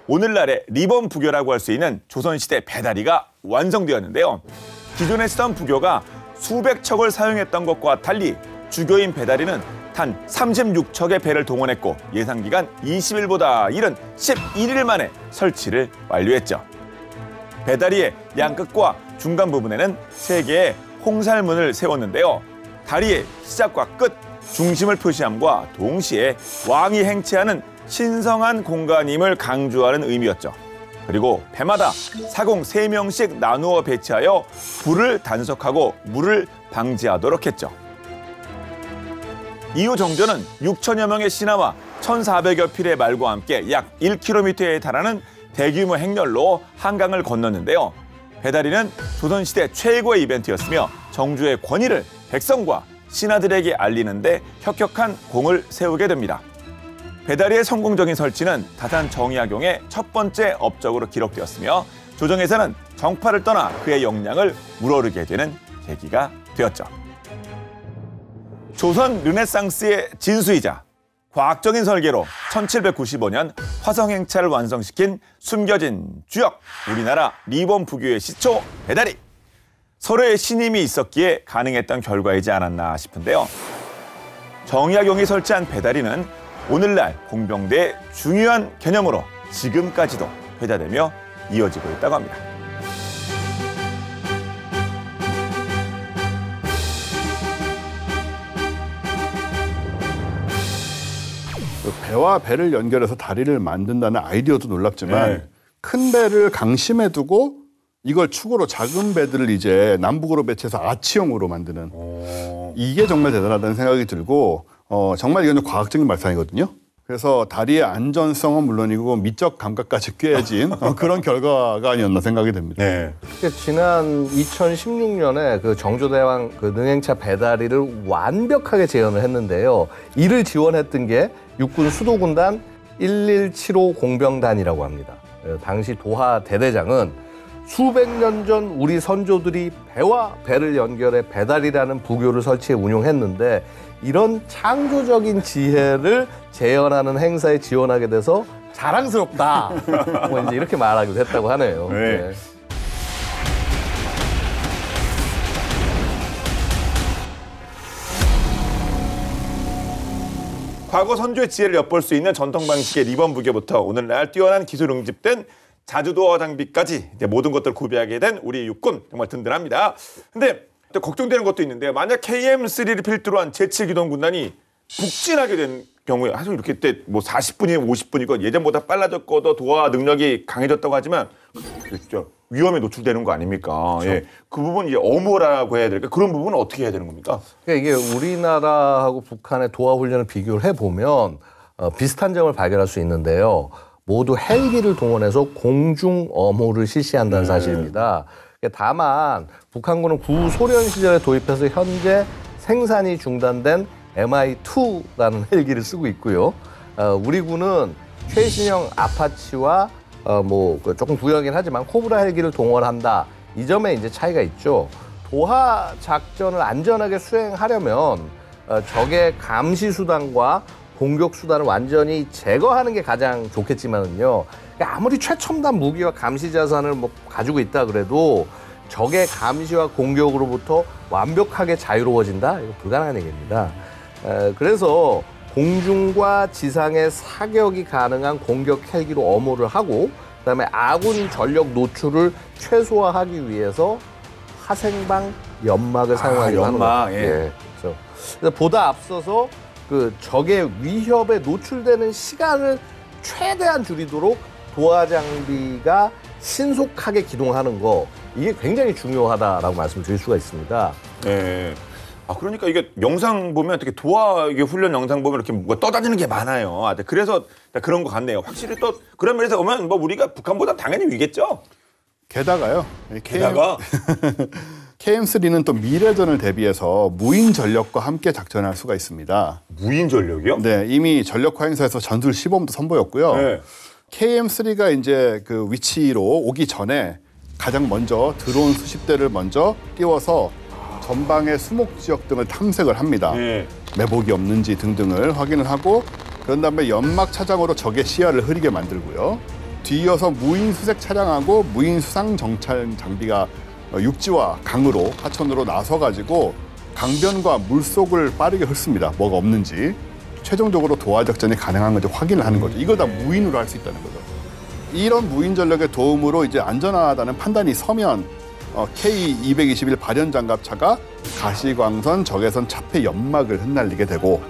오늘날의 리본 부교라고 할 수 있는 조선시대 배다리가 완성되었는데요. 기존에 쓰던 부교가 수백 척을 사용했던 것과 달리 주교인 배다리는 단 36척의 배를 동원했고 예상기간 20일보다 이른 11일 만에 설치를 완료했죠. 배다리의 양끝과 중간 부분에는 3개의 홍살문을 세웠는데요. 다리의 시작과 끝, 중심을 표시함과 동시에 왕이 행치하는 신성한 공간임을 강조하는 의미였죠. 그리고 배마다 사공 3명씩 나누어 배치하여 불을 단속하고 물을 방지하도록 했죠. 이후 정조는 6천여 명의 신하와 1,400여 필의 말과 함께 약 1km에 달하는 대규모 행렬로 한강을 건넜는데요. 배다리는 조선시대 최고의 이벤트였으며 정조의 권위를 백성과 신하들에게 알리는데 혁혁한 공을 세우게 됩니다. 배다리의 성공적인 설치는 다산 정약용의 첫 번째 업적으로 기록되었으며 조정에서는 정파를 떠나 그의 역량을 우러르게 되는 계기가 되었죠. 조선 르네상스의 진수이자 과학적인 설계로 1795년 화성행차를 완성시킨 숨겨진 주역, 우리나라 리본 부교의 시초 배다리. 서로의 신임이 있었기에 가능했던 결과이지 않았나 싶은데요. 정약용이 설치한 배다리는 오늘날 공병대의 중요한 개념으로 지금까지도 회자되며 이어지고 있다고 합니다. 배와 배를 연결해서 다리를 만든다는 아이디어도 놀랍지만 네. 큰 배를 강심에 두고 이걸 축으로 작은 배들을 이제 남북으로 배치해서 아치형으로 만드는 이게 정말 대단하다는 생각이 들고 정말 이건 과학적인 발상이거든요. 그래서 다리의 안전성은 물론이고 미적 감각까지 꾀해진 그런 결과가 아니었나 생각이 됩니다. 네. 지난 2016년에 그 정조대왕 그 능행차 배다리를 완벽하게 재현을 했는데요. 이를 지원했던 게 육군 수도군단 1175 공병단이라고 합니다. 당시 도하 대대장은 수백 년 전 우리 선조들이 배와 배를 연결해 배다리라는 부교를 설치해 운용했는데 이런 창조적인 지혜를 재현하는 행사에 지원하게 돼서 자랑스럽다. 뭐 이제 이렇게 말하기도 했다고 하네요. 네. 네. 과거 선조의 지혜를 엿볼 수 있는 전통 방식의 리본 부교부터 오늘날 뛰어난 기술 응집된 자주도어 장비까지 이제 모든 것들을 구비하게 된 우리 육군 정말 든든합니다. 근데 또 걱정되는 것도 있는데 만약 KM3를 필두로 한 제7기동 군단이 북진하게 된 경우에 사실 이렇게 때 뭐 40분이면 50분이고 예전보다 빨라졌고 도하 능력이 강해졌다고 하지만 진짜 위험에 노출되는 거 아닙니까? 그렇죠. 예. 그 부분 이제 엄호라고 해야 될까? 그런 부분은 어떻게 해야 되는 겁니까? 그러니까 이게 우리나라하고 북한의 도하 훈련을 비교를 해보면 비슷한 점을 발견할 수 있는데요. 모두 헬기를 동원해서 공중 엄호를 실시한다는 사실입니다. 다만 북한군은 구소련 시절에 도입해서 현재 생산이 중단된 MI2라는 헬기를 쓰고 있고요. 우리 군은 최신형 아파치와 조금 구형이긴 하지만 코브라 헬기를 동원한다. 이 점에 이제 차이가 있죠. 도하 작전을 안전하게 수행하려면 적의 감시 수단과 공격 수단을 완전히 제거하는 게 가장 좋겠지만은요. 아무리 최첨단 무기와 감시 자산을 가지고 있다 그래도 적의 감시와 공격으로부터 완벽하게 자유로워진다? 이거 불가능한 얘기입니다. 그래서 공중과 지상의 사격이 가능한 공격 헬기로 엄호를 하고 그다음에 아군 전력 노출을 최소화하기 위해서 화생방 연막을 사용하기로 하는 연막, 거예요. 예. 예, 그렇죠. 그래서 보다 앞서서 그 적의 위협에 노출되는 시간을 최대한 줄이도록 도하 장비가 신속하게 기동하는 거 이게 굉장히 중요하다라고 말씀드릴 수가 있습니다. 네. 그러니까 이게 영상 보면 어떻게 도하 이게 훈련 영상 보면 이렇게 뭐가 떠다니는 게 많아요. 그래서 그런 것 같네요. 확실히 또 그런 면에서 보면 우리가 북한보다 당연히 위겠죠. 게다가요. 게다가 KM3는 또 미래전을 대비해서 무인 전력과 함께 작전할 수가 있습니다. 무인 전력이요? 네, 이미 전력화 행사에서 전술 시범도 선보였고요. 네. KM3가 이제 그 위치로 오기 전에 가장 먼저 드론 수십 대를 먼저 띄워서 전방의 수목 지역 등을 탐색을 합니다. 네. 매복이 없는지 등등을 확인을 하고 그런 다음에 연막 차장으로 적의 시야를 흐리게 만들고요. 뒤이어서 무인 수색 차량하고 무인 수상 정찰 장비가 육지와 강으로 하천으로 나서가지고 강변과 물속을 빠르게 훑습니다. 뭐가 없는지. 최종적으로 도하 작전이 가능한 건지 확인을 하는 거죠. 이걸 다 무인으로 할 수 있다는 거죠. 이런 무인 전력의 도움으로 이제 안전하다는 판단이 서면 K221 발연 장갑차가 가시광선, 적외선 차폐 연막을 흩날리게 되고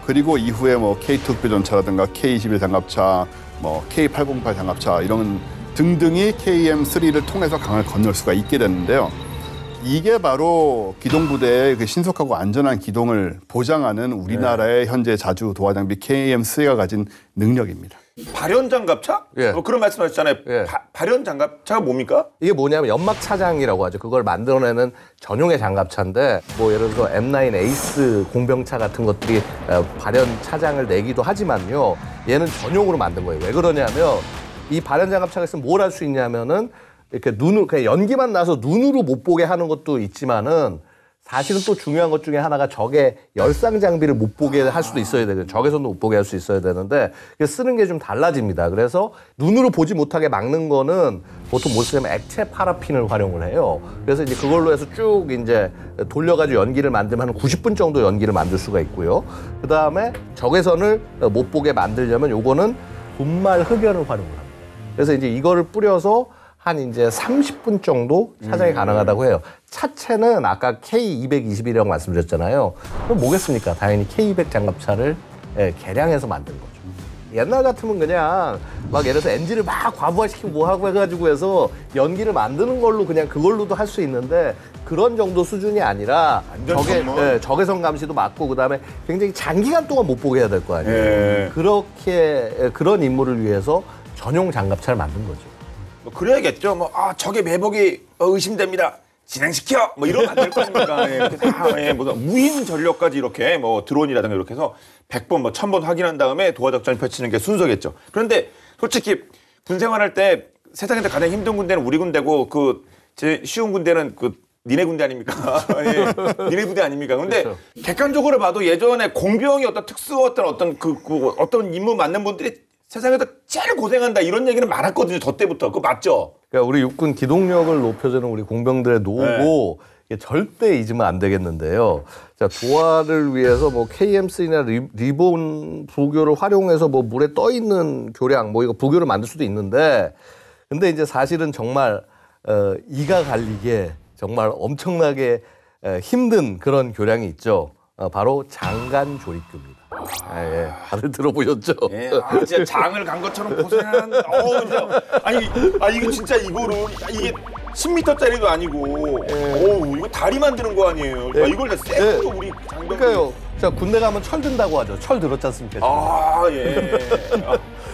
그리고 이후에 뭐 K2 흑표전차라든가 K21 장갑차, 뭐 K808 장갑차 이런 등등이 KM3를 통해서 강을 건널 수가 있게 되는데요. 이게 바로 기동부대의 그 신속하고 안전한 기동을 보장하는 우리나라의 현재 자주 도하 장비 KM3가 가진 능력입니다. 발연 장갑차? 예. 뭐 그런 말씀하셨잖아요. 예. 발연 장갑차가 뭡니까? 이게 뭐냐면 연막 차장이라고 하죠. 그걸 만들어내는 전용의 장갑차인데 뭐 예를 들어서 M9 에이스 공병차 같은 것들이 발연 차장을 내기도 하지만요. 얘는 전용으로 만든 거예요. 왜 그러냐면 이 발연 장갑차가 있으면 뭘 할 수 있냐면은 이렇게 눈으로 그냥 연기만 나서 눈으로 못 보게 하는 것도 있지만은 사실은 또 중요한 것 중에 하나가 적의 열상 장비를 못 보게 할 수도 있어야 되고 적외선도 못 보게 할 수 있어야 되는데 쓰는 게 좀 달라집니다. 그래서 눈으로 보지 못하게 막는 거는 보통 못 쓰면 액체 파라핀을 활용을 해요. 그래서 이제 그걸로 해서 쭉 이제 돌려가지고 연기를 만들면 한 90분 정도 연기를 만들 수가 있고요. 그 다음에 적외선을 못 보게 만들려면 요거는 분말 흡연을 활용을 합니다. 그래서 이제 이거를 뿌려서 한 이제 30분 정도 차장이 가능하다고 해요. 차체는 아까 K221이라고 말씀드렸잖아요. 그럼 뭐겠습니까? 당연히 K200 장갑차를 개량해서 만든 거죠. 옛날 같으면 그냥 막 예를 들어서 엔진을 막 과부하시키고 뭐 하고 해가지고 해서 연기를 만드는 걸로 그냥 그걸로도 할 수 있는데 그런 정도 수준이 아니라 적외선 감시도 맞고 그다음에 굉장히 장기간 동안 못 보게 해야 될 거 아니에요. 예. 그렇게 그런 임무를 위해서 전용 장갑차를 만든 거죠. 뭐 그래야겠죠. 뭐 적의 매복이 의심됩니다. 진행시켜. 뭐 이러면 안 될 거 아닙니까? 예, 이렇게 다 무슨 무인 전력까지 이렇게 뭐 드론이라든가 이렇게 해서 100번 뭐 1000번 확인한 다음에 도하 작전을 펼치는 게 순서겠죠. 그런데 솔직히 군 생활할 때 세상에서 가장 힘든 군대는 우리 군대고 그 제 쉬운 군대는 그 니네 군대 아닙니까? 예, 니네 부대 아닙니까? 근데 그렇죠. 객관적으로 봐도 예전에 공병이 어떤 특수 어떤 어떤 임무 맡는 분들이 세상에서 제일 고생한다 이런 얘기는 많았거든요. 저 때부터. 그거 맞죠? 그러니까 우리 육군 기동력을 높여주는 우리 공병들의 노고 이게 절대 잊으면 안 되겠는데요. 자, 도하를 위해서 뭐 KM3나 리본 부교를 활용해서 뭐 물에 떠 있는 교량 뭐 이거 부교를 만들 수도 있는데 근데 이제 사실은 정말 이가 갈리게 정말 엄청나게 힘든 그런 교량이 있죠. 바로 장간 조립교입니다. 예, 다들 들어보셨죠? 예, 진짜 장을 간 것처럼 고생한, 진짜. 이거 진짜 이거를, 이게 10m짜리도 아니고, 이거 다리 만드는 거 아니에요? 이걸 다 세트로 우리 장병. 그러니까요. 자, 군대 가면 철 든다고 하죠. 철 들었지 않습니까? 예.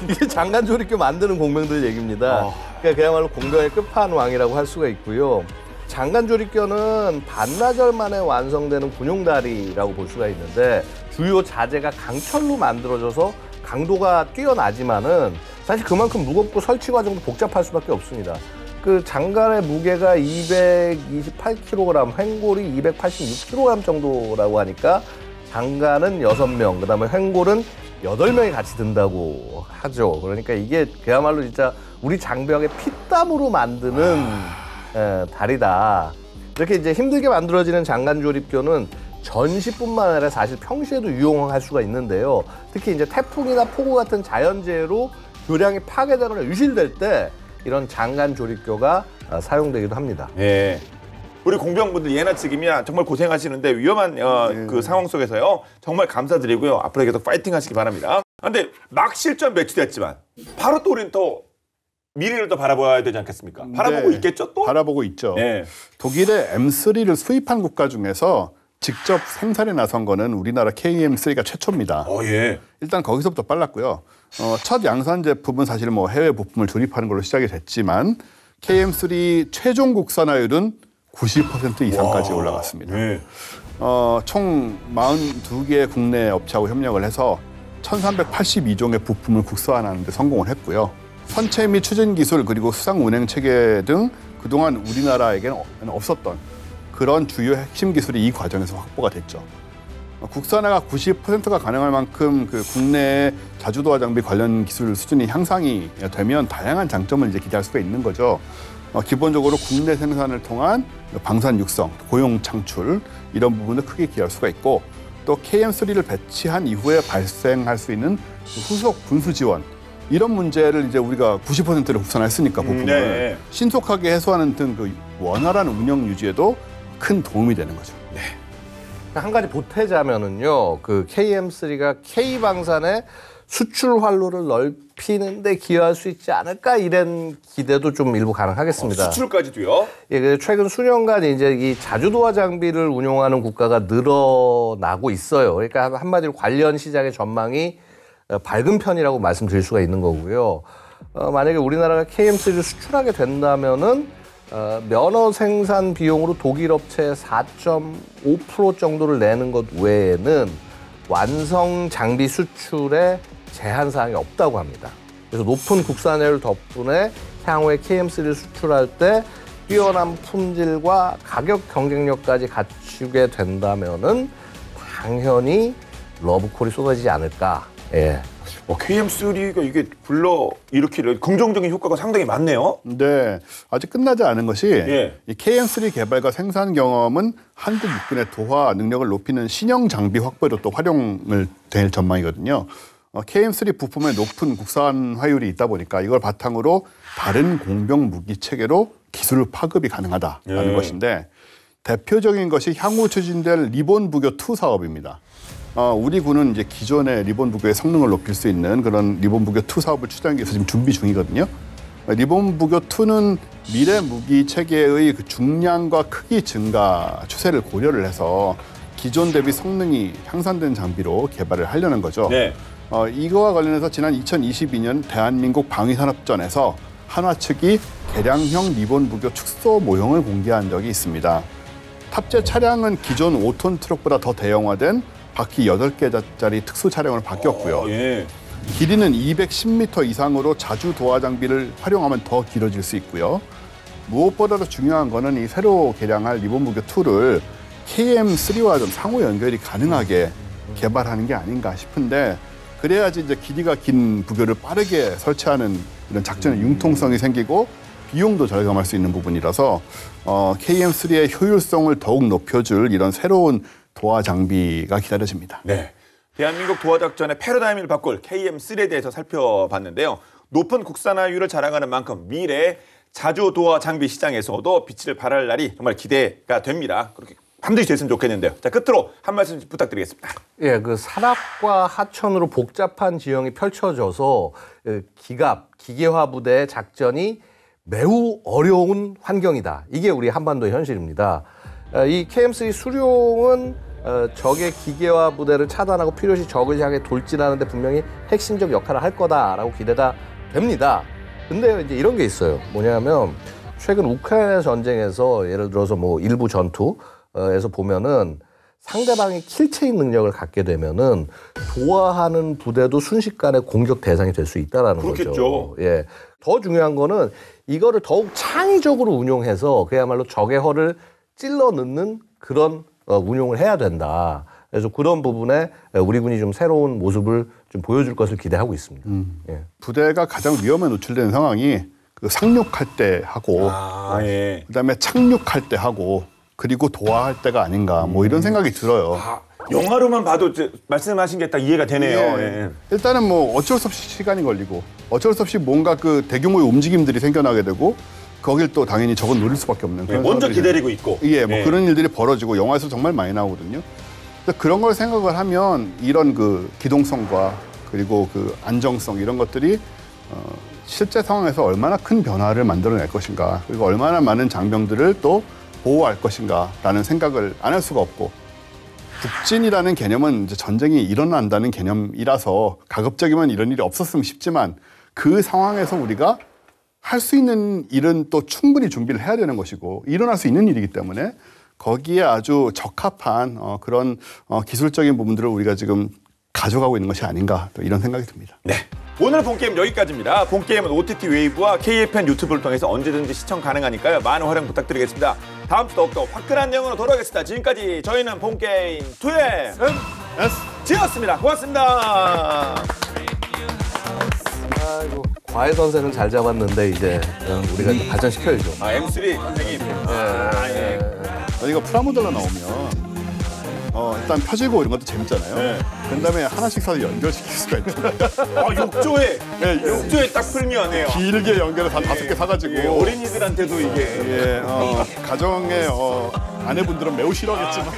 이게 장간 조립교 만드는 공병들 얘기입니다. 그러니까 그야말로 공병의 끝판왕이라고 할 수가 있고요. 장간 조립교는 반나절 만에 완성되는 군용다리라고 볼 수가 있는데 주요 자재가 강철로 만들어져서 강도가 뛰어나지만은 사실 그만큼 무겁고 설치 과정도 복잡할 수밖에 없습니다. 그 장간의 무게가 228kg, 횡골이 286kg 정도라고 하니까 장간은 6명, 그다음에 횡골은 8명이 같이 든다고 하죠. 그러니까 이게 그야말로 진짜 우리 장병의 피땀으로 만드는 다리다. 이렇게 이제 힘들게 만들어지는 장간 조립교는 전시뿐만 아니라 사실 평시에도 유용할 수가 있는데요. 특히 이제 태풍이나 폭우 같은 자연재해로 교량이 파괴되거나 유실될 때 이런 장간 조립교가 사용되기도 합니다. 예. 우리 공병분들 예나 지금이야 정말 고생하시는데 위험한 그 상황 속에서요. 정말 감사드리고요. 앞으로 계속 파이팅 하시기 바랍니다. 그런데 막 실전 배치됐지만 바로 또 우리는 또 미래를 또 바라봐야 되지 않겠습니까? 바라보고 있겠죠 또? 바라보고 있죠. 예. 독일의 M3를 수입한 국가 중에서 직접 생산에 나선 거는 우리나라 KM3가 최초입니다. 예. 일단 거기서부터 빨랐고요. 첫 양산 제품은 사실 뭐 해외 부품을 조립하는 걸로 시작이 됐지만 KM3 최종 국산화율은 90% 이상까지 올라갔습니다. 예. 총 42개의 국내 업체하고 협력을 해서 1382종의 부품을 국산화하는 데 성공을 했고요. 선체 및 추진 기술 그리고 수상 운행 체계 등 그동안 우리나라에게는 없었던 그런 주요 핵심 기술이 이 과정에서 확보가 됐죠. 국산화가 90%가 가능할 만큼 그 국내 자주도하 장비 관련 기술 수준이 향상이 되면 다양한 장점을 이제 기대할 수가 있는 거죠. 기본적으로 국내 생산을 통한 방산 육성, 고용 창출 이런 부분을 크게 기여할 수가 있고 또 KM3를 배치한 이후에 발생할 수 있는 후속 군수 지원 이런 문제를 이제 우리가 90%를 국산화했으니까 부품을 네. 신속하게 해소하는 등 그 원활한 운영 유지에도 큰 도움이 되는 거죠. 한 가지 보태자면은요, 그 KM3가 K방산의 수출 활로를 넓히는데 기여할 수 있지 않을까 이런 기대도 좀 일부 가능하겠습니다. 수출까지도요? 예, 그 최근 수년간 이제 이 자주도화 장비를 운용하는 국가가 늘어나고 있어요. 그러니까 한마디로 관련 시장의 전망이 밝은 편이라고 말씀드릴 수가 있는 거고요. 만약에 우리나라가 KM3를 수출하게 된다면은 면허 생산 비용으로 독일 업체에 4.5% 정도를 내는 것 외에는 완성 장비 수출에 제한 사항이 없다고 합니다. 그래서 높은 국산화율 덕분에 향후에 KM3를 수출할 때 뛰어난 품질과 가격 경쟁력까지 갖추게 된다면은 당연히 러브콜이 쏟아지지 않을까. 예. KM3가 이게 불러 일으킬 긍정적인 효과가 상당히 많네요. 네, 아직 끝나지 않은 것이 예. 이 KM3 개발과 생산 경험은 한국 육군의 도하 능력을 높이는 신형 장비 확보에도 또 활용을 될 전망이거든요. KM3 부품의 높은 국산화율이 있다 보니까 이걸 바탕으로 다른 공병 무기 체계로 기술 파급이 가능하다라는 것인데 대표적인 것이 향후 추진될 리본 부교 2 사업입니다. 우리 군은 이제 기존의 리본 부교의 성능을 높일 수 있는 그런 리본 부교 2 사업을 추진하기 위해서 지금 준비 중이거든요. 리본 부교 2는 미래 무기 체계의 그 중량과 크기 증가 추세를 고려를 해서 기존 대비 성능이 향상된 장비로 개발을 하려는 거죠. 네. 이거와 관련해서 지난 2022년 대한민국 방위산업전에서 한화 측이 개량형 리본 부교 축소 모형을 공개한 적이 있습니다. 탑재 차량은 기존 5톤 트럭보다 더 대형화된 바퀴 8개짜리 특수 차량으로 바뀌었고요. 예. 길이는 210m 이상으로 자주 도하 장비를 활용하면 더 길어질 수 있고요. 무엇보다도 중요한 거는 이 새로 개량할 리본 부교 2를 KM3와 좀 상호 연결이 가능하게 개발하는 게 아닌가 싶은데 그래야지 이제 길이가 긴 부교를 빠르게 설치하는 이런 작전의 융통성이 생기고 비용도 절감할 수 있는 부분이라서 KM3의 효율성을 더욱 높여줄 이런 새로운 도하 장비가 기다려집니다. 네. 대한민국 도하작전의 패러다임을 바꿀 KM3에 대해서 살펴봤는데요. 높은 국산화율을 자랑하는 만큼 미래 자주 도하 장비 시장에서도 빛을 발할 날이 정말 기대가 됩니다. 그렇게 반드시 됐으면 좋겠는데요. 자, 끝으로 한 말씀 부탁드리겠습니다. 예, 그 산악과 하천으로 복잡한 지형이 펼쳐져서 기갑, 기계화 부대의 작전이 매우 어려운 환경이다. 이게 우리 한반도의 현실입니다. 이 KM3 수룡은 적의 기계화 부대를 차단하고 필요시 적을 향해 돌진하는 데 분명히 핵심적 역할을 할 거다라고 기대가 됩니다. 근데 이제 이런 게 있어요. 뭐냐면 최근 우크라이나 전쟁에서 예를 들어서 뭐 일부 전투에서 보면은 상대방이 킬체인 능력을 갖게 되면은 도하하는 부대도 순식간에 공격 대상이 될 수 있다라는 그렇겠죠. 거죠. 예. 더 중요한 거는 이거를 더욱 창의적으로 운용해서 그야말로 적의 허를 찔러 넣는 그런 운용을 해야 된다. 그래서 그런 부분에 우리 군이 좀 새로운 모습을 좀 보여줄 것을 기대하고 있습니다. 예. 부대가 가장 위험에 노출되는 상황이 그 상륙할 때 하고 예. 그다음에 착륙할 때 하고 그리고 도하할 때가 아닌가 뭐 이런 생각이 들어요. 영화로만 봐도 말씀하신 게 딱 이해가 되네요. 예. 일단은 뭐 어쩔 수 없이 시간이 걸리고 어쩔 수 없이 뭔가 그 대규모의 움직임들이 생겨나게 되고 거길 또 당연히 적은 노릴 수밖에 없는 그런 먼저 상황들이 기다리고 있고. 예, 뭐 그런 일들이 벌어지고 영화에서 정말 많이 나오거든요. 그런 걸 생각을 하면 이런 그 기동성과 그리고 그 안정성 이런 것들이 실제 상황에서 얼마나 큰 변화를 만들어낼 것인가 그리고 얼마나 많은 장병들을 또 보호할 것인가라는 생각을 안 할 수가 없고 북진이라는 개념은 이제 전쟁이 일어난다는 개념이라서 가급적이면 이런 일이 없었으면 싶지만 그 상황에서 우리가 할 수 있는 일은 또 충분히 준비를 해야 되는 것이고 일어날 수 있는 일이기 때문에 거기에 아주 적합한 그런 기술적인 부분들을 우리가 지금 가져가고 있는 것이 아닌가 또 이런 생각이 듭니다. 네. 오늘 본게임 여기까지입니다. 본게임은 OTT 웨이브와 KFN 유튜브를 통해서 언제든지 시청 가능하니까요. 많은 활용 부탁드리겠습니다. 다음 주 더욱더 화끈한 내용으로 돌아오겠습니다. 지금까지 저희는 본게임 2의 지였습니다. 고맙습니다. 아이고. 과외 선생은 잘 잡았는데 이제 우리가 이제 발전시켜야죠. 아, M3 선생님. 예. 이거 프라모델로 나오면 일단 펴지고 이런 것도 재밌잖아요. 네. 그다음에 하나씩 사서 연결시킬 수가 있잖아요. 아, 욕조에. 네, 욕조에 딱 풀면해요. 길게 연결해서 한 5개 사가지고 예, 어린이들한테도 이게. 가정의 아내분들은 매우 싫어하겠지만